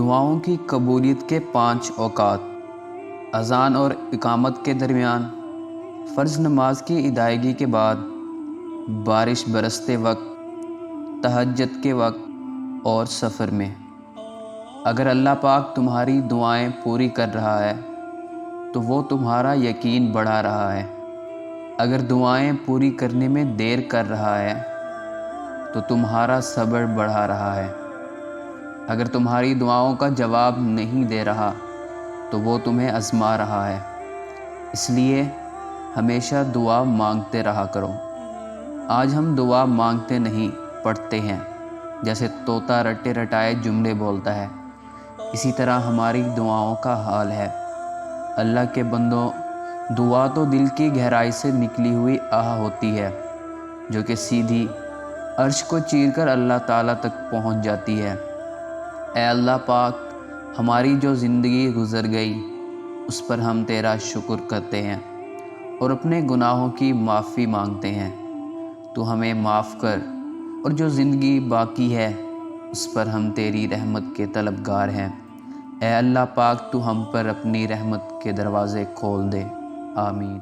دعاؤں کی قبولیت کے 5 اوقات: اذان اور اقامت کے درمیان، فرض نماز کی ادائیگی کے بعد، بارش برستے وقت، تہجد کے وقت اور سفر میں۔ اگر اللہ پاک تمہاری دعائیں پوری کر رہا ہے تو وہ تمہارا یقین بڑھا رہا ہے۔ اگر دعائیں پوری کرنے میں دیر کر رہا ہے تو تمہارا صبر بڑھا رہا ہے۔ اگر تمہاری دعاؤں کا جواب نہیں دے رہا تو وہ تمہیں آزما رہا ہے۔ اس لیے ہمیشہ دعا مانگتے رہا کرو۔ آج ہم دعا مانگتے نہیں، پڑھتے ہیں، جیسے طوطا رٹے رٹائے جملے بولتا ہے، اسی طرح ہماری دعاؤں کا حال ہے۔ اللہ کے بندوں، دعا تو دل کی گہرائی سے نکلی ہوئی آہ ہوتی ہے جو کہ سیدھی عرش کو چیر کر اللہ تعالیٰ تک پہنچ جاتی ہے۔ اے اللہ پاک، ہماری جو زندگی گزر گئی اس پر ہم تیرا شکر کرتے ہیں اور اپنے گناہوں کی معافی مانگتے ہیں۔ تو ہمیں معاف کر، اور جو زندگی باقی ہے اس پر ہم تیری رحمت کے طلبگار ہیں۔ اے اللہ پاک، تو ہم پر اپنی رحمت کے دروازے کھول دے۔ آمین۔